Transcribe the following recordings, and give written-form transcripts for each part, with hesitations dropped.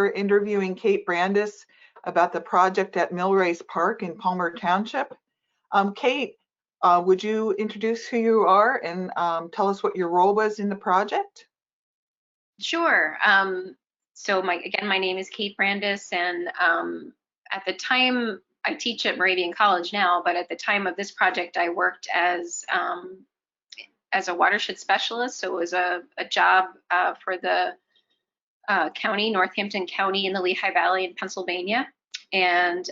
We're interviewing Kate Brandis about the project at Millrace Park in Palmer Township. Kate, would you introduce who you are and tell us what your role was in the project? Sure. So my name is Kate Brandis, and at the time, I teach at Moravian College now, but at the time of this project, I worked as a watershed specialist. So it was a job for the county, Northampton County in the Lehigh Valley in Pennsylvania. And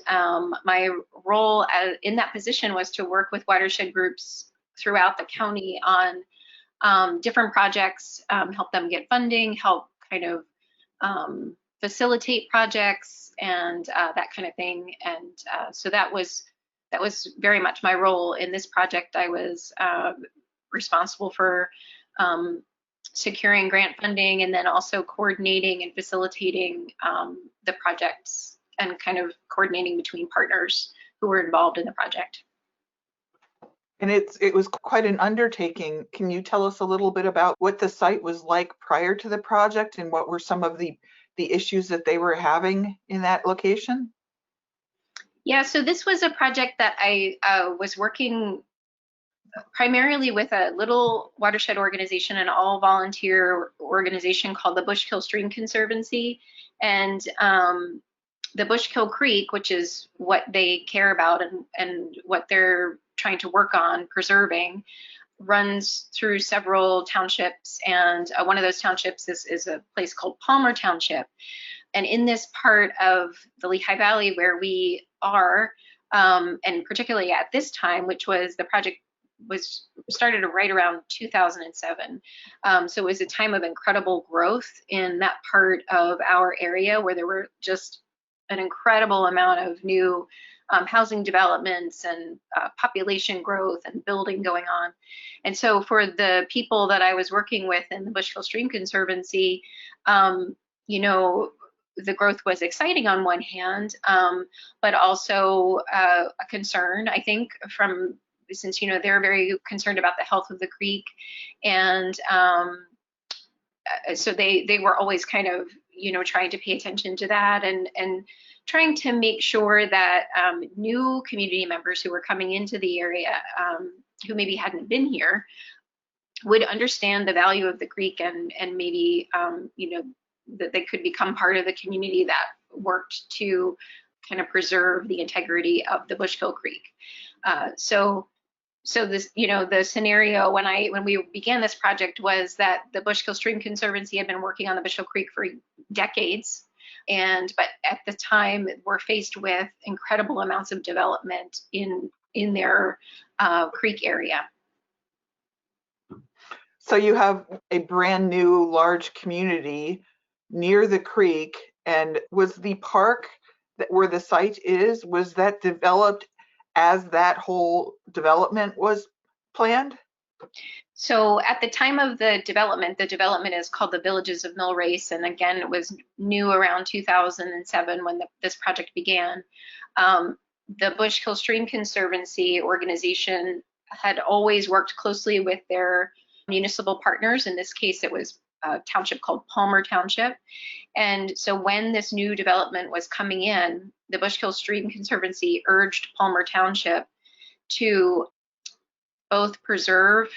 my role in that position was to work with watershed groups throughout the county on different projects, help them get funding, help kind of facilitate projects and that kind of thing. And so that was very much my role in this project. I was responsible for securing grant funding and then also coordinating and facilitating the projects and kind of coordinating between partners who were involved in the project. And it was quite an undertaking. Can you tell us a little bit about what the site was like prior to the project and what were some of the issues that they were having in that location? Yeah, so this was a project that I was working primarily with a little watershed organization, an all volunteer organization called the Bushkill Stream Conservancy. And the Bushkill Creek, which is what they care about and what they're trying to work on preserving, runs through several townships. And one of those townships is a place called Palmer Township. And in this part of the Lehigh Valley where we are, and particularly at this time, which was the project was started right around 2007. So it was a time of incredible growth in that part of our area where there were just an incredible amount of new housing developments and population growth and building going on. And so for the people that I was working with in the Bushkill Stream Conservancy, you know, the growth was exciting on one hand, but also a concern, I think, since, you know, they're very concerned about the health of the creek. And so they were always kind of, you know, trying to pay attention to that and trying to make sure that new community members who were coming into the area, who maybe hadn't been here, would understand the value of the creek and maybe, you know, that they could become part of the community that worked to kind of preserve the integrity of the Bushkill Creek. So this, you know, the scenario when we began this project was that the Bushkill Stream Conservancy had been working on the Bushkill Creek for decades, but at the time were faced with incredible amounts of development in their creek area. So you have a brand new large community near the creek, and was the park where the site is, was that developed as that whole development was planned? So at the time of the development is called the Villages of Millrace. And again, it was new around 2007 when this project began. The Bushkill Stream Conservancy organization had always worked closely with their municipal partners. In this case, it was a township called Palmer Township. And so when this new development was coming in, the Bushkill Stream Conservancy urged Palmer Township to both preserve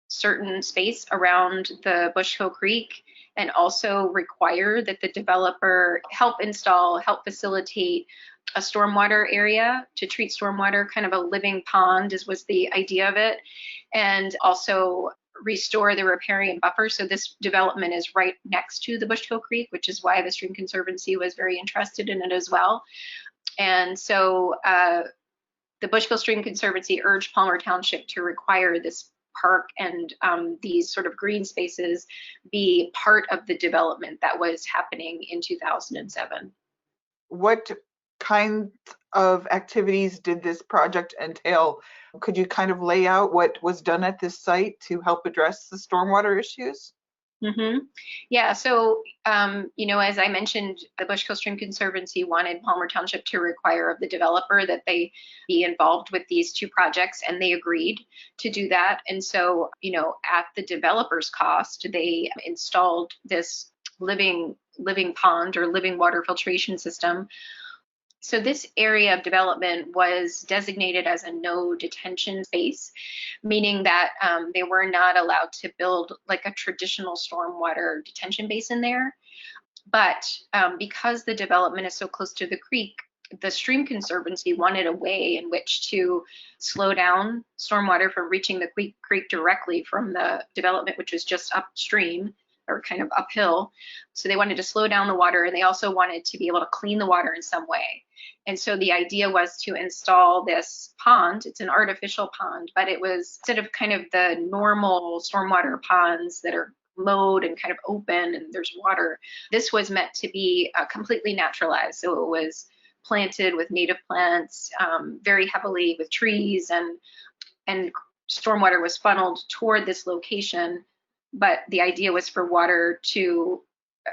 certain space around the Bushkill Creek and also require that the developer help facilitate a stormwater area to treat stormwater, kind of a living pond was the idea of it, and also restore the riparian buffer. So this development is right next to the Bushkill Creek, which is why the Stream Conservancy was very interested in it as well. And so the Bushkill Stream Conservancy urged Palmer Township to require this park and these sort of green spaces be part of the development that was happening in 2007. What kind of activities did this project entail? Could you kind of lay out what was done at this site to help address the stormwater issues? Mm-hmm. Yeah, so, you know, as I mentioned, the Bushkill Stream Conservancy wanted Palmer Township to require of the developer that they be involved with these two projects, and they agreed to do that. And so, you know, at the developer's cost, they installed this living pond or living water filtration system. So this area of development was designated as a no detention space, meaning that they were not allowed to build like a traditional stormwater detention basin there. But because the development is so close to the creek, the Stream Conservancy wanted a way in which to slow down stormwater from reaching the creek directly from the development, which was just upstream or kind of uphill. So they wanted to slow down the water, and they also wanted to be able to clean the water in some way. And so the idea was to install this pond. It's an artificial pond, but it was instead of kind of the normal stormwater ponds that are mowed and kind of open and there's water, this was meant to be completely naturalized. So it was planted with native plants, very heavily with trees, and stormwater was funneled toward this location. But the idea was for water to,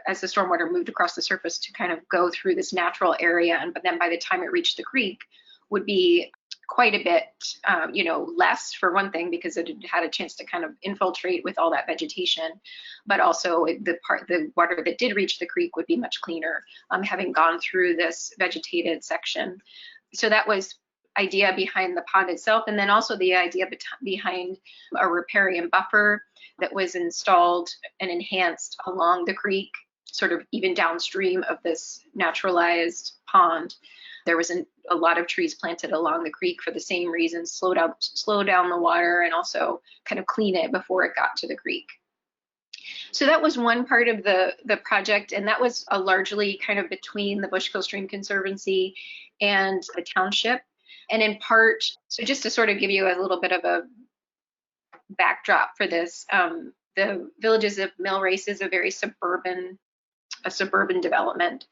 as the stormwater moved across the surface, to kind of go through this natural area. But then by the time it reached the creek, would be quite a bit, less, for one thing, because it had a chance to kind of infiltrate with all that vegetation. But also the water that did reach the creek would be much cleaner, having gone through this vegetated section. So that was idea behind the pond itself, and then also the idea behind a riparian buffer that was installed and enhanced along the creek, sort of even downstream of this naturalized pond. There was a lot of trees planted along the creek for the same reason: slow down the water and also kind of clean it before it got to the creek. So that was one part of the project, and that was largely kind of between the Bushkill Stream Conservancy and the township. And in part, so just to sort of give you a little bit of a backdrop for this, the Villages of Millrace is a very suburban development.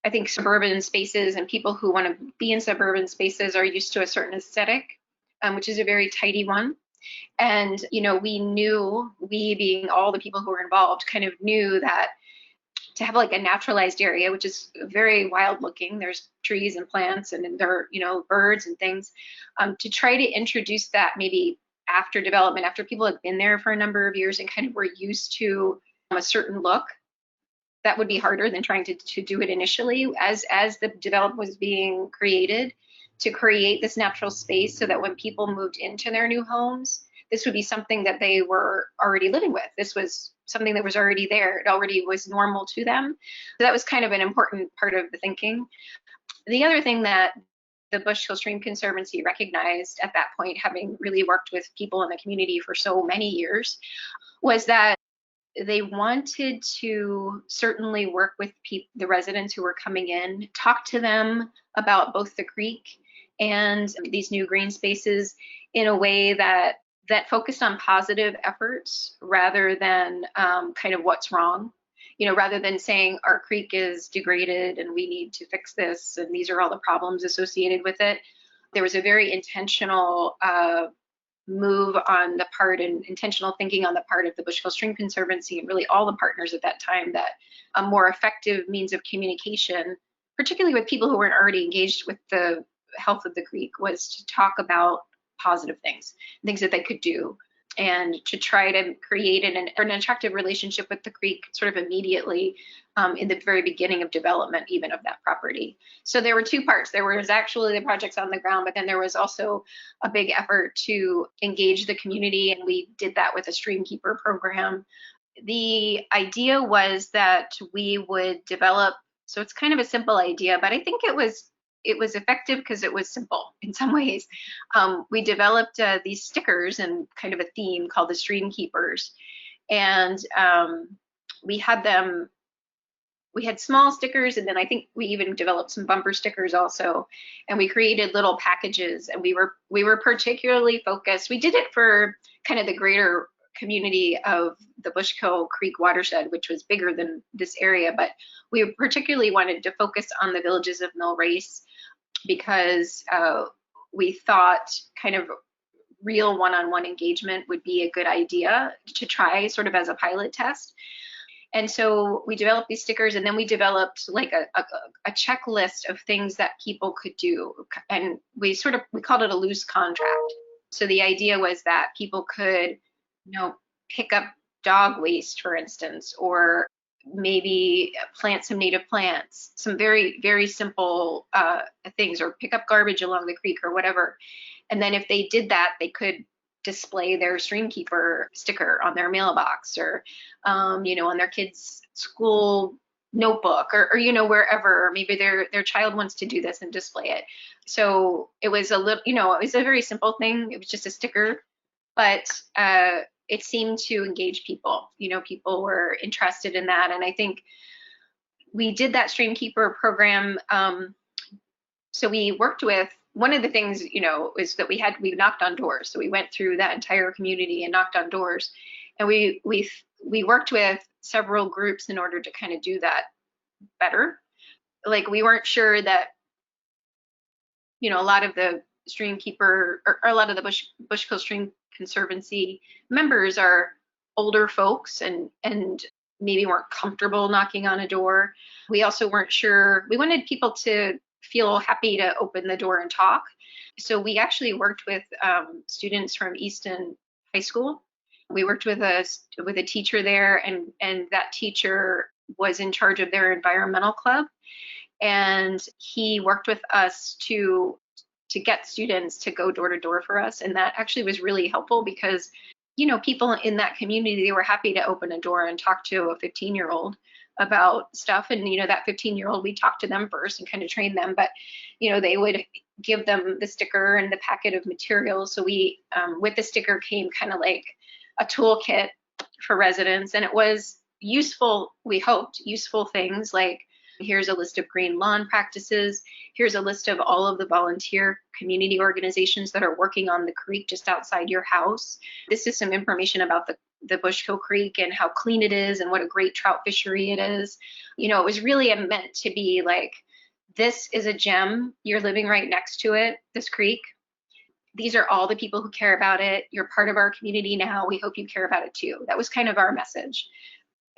I think suburban spaces and people who want to be in suburban spaces are used to a certain aesthetic, which is a very tidy one. And, we being all the people who were involved, kind of knew that to have like a naturalized area, which is very wild looking, there's trees and plants and there are, birds and things, to try to introduce that maybe after development, after people have been there for a number of years and kind of were used to a certain look, that would be harder than trying to do it initially as the development was being created, to create this natural space so that when people moved into their new homes, this would be something that they were already living with. This was something that was already there. It already was normal to them. So that was kind of an important part of the thinking. The other thing that the Bushkill Stream Conservancy recognized at that point, having really worked with people in the community for so many years, was that they wanted to certainly work with the residents who were coming in, talk to them about both the creek and these new green spaces in a way that focused on positive efforts rather than kind of what's wrong. Rather than saying our creek is degraded and we need to fix this and these are all the problems associated with it. There was a very intentional move on the part and intentional thinking on the part of the Bushkill Stream Conservancy and really all the partners at that time that a more effective means of communication, particularly with people who weren't already engaged with the health of the creek, was to talk about positive things that they could do, and to try to create an attractive relationship with the creek sort of immediately in the very beginning of development, even of that property. So there were two parts. There was actually the projects on the ground, but then there was also a big effort to engage the community, and we did that with a Streamkeeper program. The idea was that we would develop, so it's kind of a simple idea, but I think it was effective because it was simple in some ways. We developed these stickers and kind of a theme called the Stream Keepers. And we had small stickers, and then I think we even developed some bumper stickers also. And we created little packages, and we were particularly focused. We did it for kind of the greater community of the Bushkill Creek watershed, which was bigger than this area, but we particularly wanted to focus on the Villages of Millrace because we thought kind of real one-on-one engagement would be a good idea to try sort of as a pilot test. And so we developed these stickers, and then we developed like a checklist of things that people could do. And we called it a loose contract. So the idea was that people could, pick up dog waste, for instance, or maybe plant some native plants, some very, very simple things, or pick up garbage along the creek or whatever. And then if they did that, they could display their streamkeeper sticker on their mailbox, or on their kids' school notebook, or wherever, or maybe their child wants to do this and display it. So it was a little, it was a very simple thing. It was just a sticker, but it seemed to engage people. People were interested in that. And I think we did that Streamkeeper program. So we worked with, one of the things, is that we knocked on doors. So we went through that entire community and knocked on doors. And we worked with several groups in order to kind of do that better. Like, we weren't sure that, a lot of the Streamkeeper, or a lot of the Bushkill Stream Conservancy members are older folks and maybe weren't comfortable knocking on a door. We also weren't sure, we wanted people to feel happy to open the door and talk. So we actually worked with students from Easton High School. We worked with a teacher there, and that teacher was in charge of their environmental club. And he worked with us to get students to go door to door for us. And that actually was really helpful because, people in that community, they were happy to open a door and talk to a 15-year-old about stuff. And, that 15-year-old, we talked to them first and kind of trained them, but, they would give them the sticker and the packet of materials. So we, with the sticker came kind of like a toolkit for residents. And it was useful, we hoped, useful things like, here's a list of green lawn practices. Here's a list of all of the volunteer community organizations that are working on the creek just outside your house. This is some information about the Bushkill Creek and how clean it is and what a great trout fishery it is. It was really meant to be like, this is a gem. You're living right next to it, this creek. These are all the people who care about it. You're part of our community now. We hope you care about it too. That was kind of our message.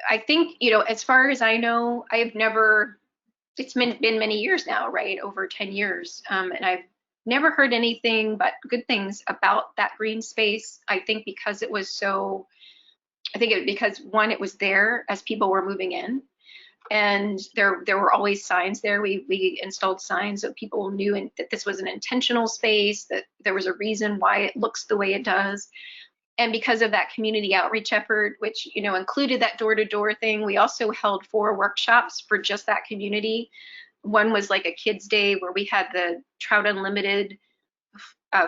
I think, as far as I know, it's been many years now, right? Over 10 years. And I've never heard anything but good things about that green space. I think because because one, it was there as people were moving in, and there were always signs there. We installed signs so people knew that this was an intentional space, that there was a reason why it looks the way it does. And because of that community outreach effort, which, included that door-to-door thing, we also held 4 workshops for just that community. One was like a kids' day where we had the Trout Unlimited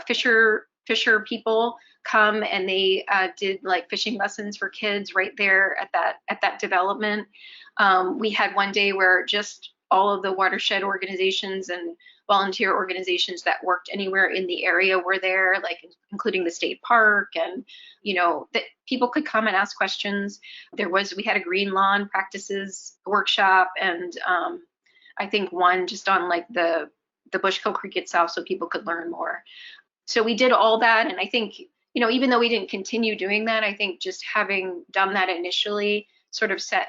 fisher people come, and they did like fishing lessons for kids right there at that development. We had one day where just all of the watershed organizations and volunteer organizations that worked anywhere in the area were there, like including the state park, and that people could come and ask questions. We had a green lawn practices workshop, and I think one just on like the Bushkill Creek itself, so people could learn more. So we did all that, and I think even though we didn't continue doing that, I think just having done that initially sort of set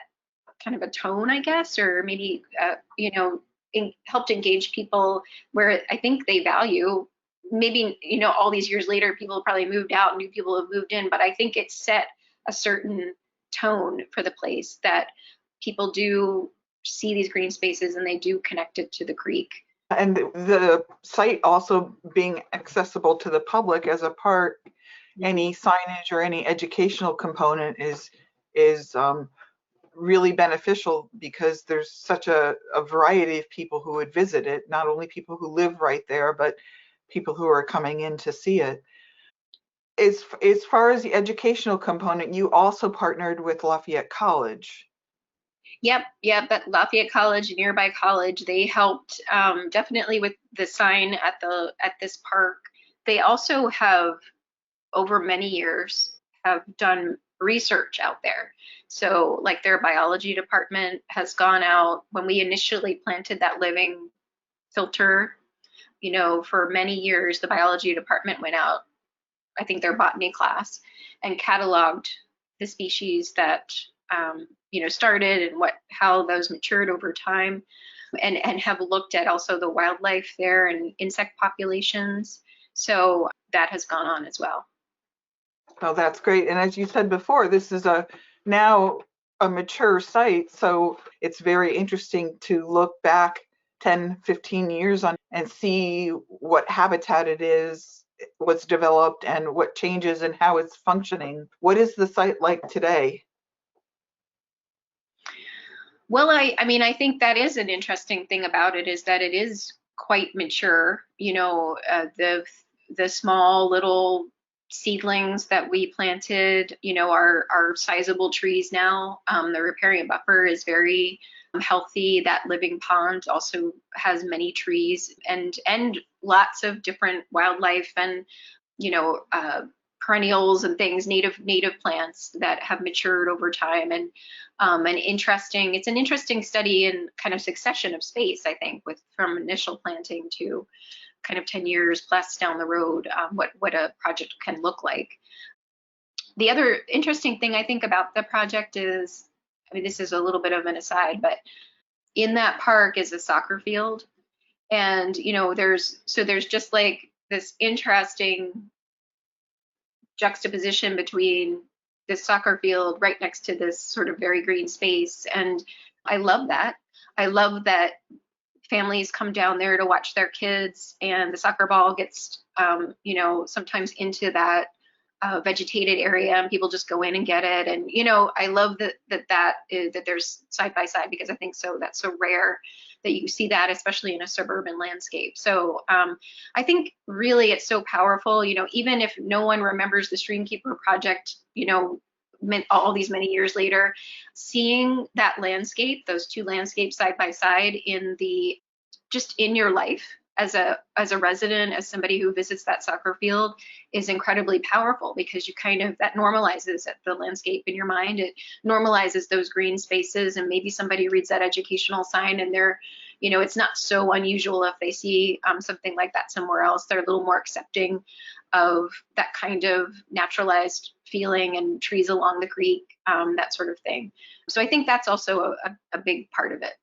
kind of a tone, I guess, or maybe helped engage people where I think they value. Maybe all these years later, people have probably moved out, new people have moved in, but I think it set a certain tone for the place that people do see these green spaces and they do connect it to the creek. And the site also being accessible to the public as a part, any signage or any educational component is really beneficial, because there's such a variety of people who would visit it, not only people who live right there, but people who are coming in to see it. As far as the educational component, you also partnered with Lafayette College. Yep. But Lafayette College, a nearby college, they helped definitely with the sign at this park. They also have, over many years, have done research out there. So like their biology department has gone out. When we initially planted that living filter, for many years, the biology department went out, I think their botany class, and cataloged the species that started and how those matured over time, and have looked at also the wildlife there and insect populations. So that has gone on as well. Oh, that's great. And as you said before, this is now a mature site, so it's very interesting to look back 10, 15 years on and see what habitat it is, what's developed, and what changes and how it's functioning. What is the site like today? Well, I mean, I think that is an interesting thing about it, is that it is quite mature. The small little seedlings that we planted, are sizable trees now. The riparian buffer is very healthy. That living pond also has many trees and lots of different wildlife and you know perennials and things, native plants that have matured over time. And it's an interesting study in kind of succession of space, I think, with from initial planting to kind of 10 years plus down the road, what a project can look like. The other interesting thing I think about the project is, I mean, this is a little bit of an aside, but in that park is a soccer field. And, there's just like this interesting juxtaposition between this soccer field right next to this sort of very green space. And I love that. I love that families come down there to watch their kids, and the soccer ball gets, sometimes into that vegetated area, and people just go in and get it. And I love that there's side by side, because I think that's so rare that you see that, especially in a suburban landscape. So I think really it's so powerful. Even if no one remembers the Streamkeeper project, all these many years later, seeing that landscape, those two landscapes side by side just in your life as a resident, as somebody who visits that soccer field, is incredibly powerful, because that normalizes the landscape in your mind. It normalizes those green spaces, and maybe somebody reads that educational sign and it's not so unusual if they see something like that somewhere else. They're a little more accepting of that kind of naturalized feeling, and trees along the creek, that sort of thing. So I think that's also a big part of it.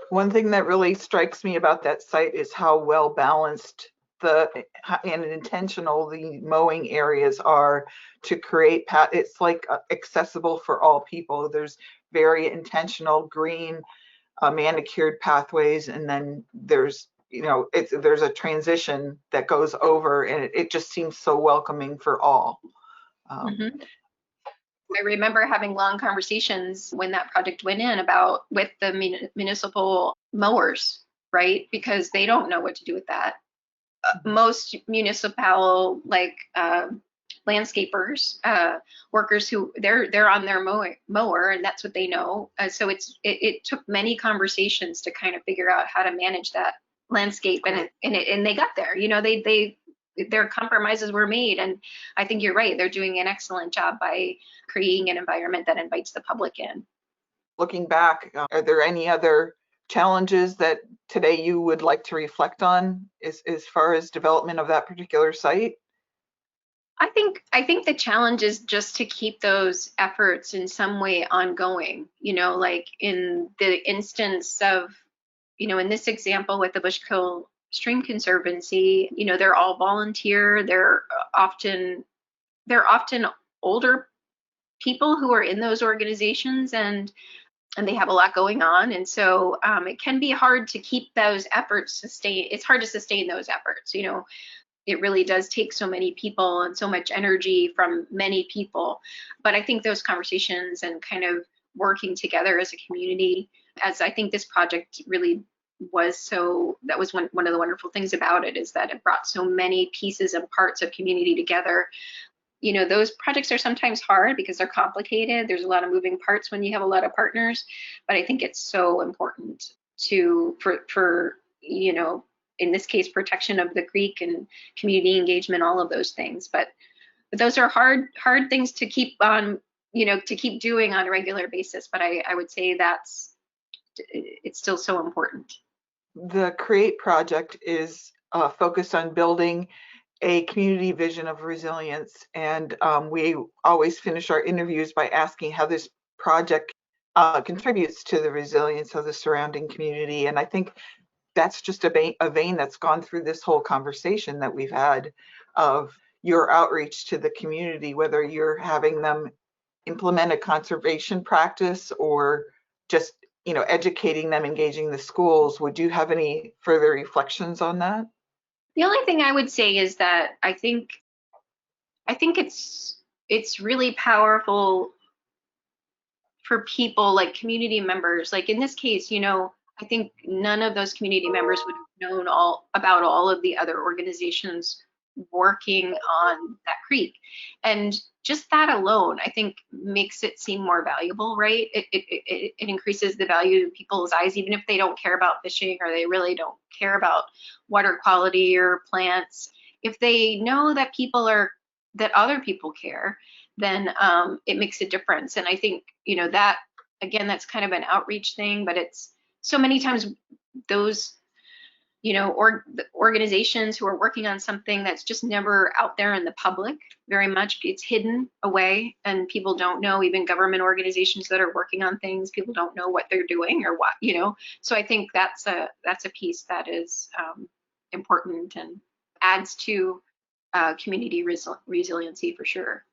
One thing that really strikes me about that site is how well balanced and intentional the mowing areas are to create it's like accessible for all people. There's very intentional green manicured pathways, and then there's there's a transition that goes over, and it just seems so welcoming for all. I remember having long conversations when that project went in with the municipal mowers, right? Because they don't know what to do with that. Most municipal landscapers, workers who they're on their mower, and that's what they know. So it took many conversations to kind of figure out how to manage that landscape, and they got there. Their compromises were made, and I think you're right. They're doing an excellent job by creating an environment that invites the public in. Looking back, are there any other challenges that today you would like to reflect on as far as development of that particular site? I think the challenge is just to keep those efforts in some way ongoing. Like in the instance of, in this example with the Bushkill Stream Conservancy, they're all volunteer. They're often older people who are in those organizations, and they have a lot going on. And so it can be hard to keep those efforts sustain. It's hard to sustain those efforts. It really does take so many people and so much energy from many people. But I think those conversations and kind of working together as a community, as I think this project really was, that was one of the wonderful things about it, is that it brought so many pieces and parts of community together. Those projects are sometimes hard because they're complicated. There's a lot of moving parts when you have a lot of partners, but I think it's so important for in this case, protection of the creek and community engagement, all of those things. But those are hard things to keep on, to keep doing on a regular basis. But I would say it's still so important. The CREATE project is focused on building a community vision of resilience. And we always finish our interviews by asking how this project contributes to the resilience of the surrounding community. And I think that's just a vein that's gone through this whole conversation that we've had of your outreach to the community, whether you're having them implement a conservation practice, or just, educating them, engaging the schools. Would you have any further reflections on that? The only thing I would say is that I think it's really powerful for people like community members. Like in this case, I think none of those community members would have known all about all of the other organizations working on that creek. And just that alone, I think, makes it seem more valuable, right? It increases the value in people's eyes, even if they don't care about fishing or they really don't care about water quality or plants. If they know that that other people care, then it makes a difference. And I think, that, again, that's kind of an outreach thing, but it's so many times those, organizations who are working on something that's just never out there in the public very much, it's hidden away and people don't know. Even government organizations that are working on things, people don't know what they're doing or what, so I think that's a piece that is important and adds to community resiliency for sure.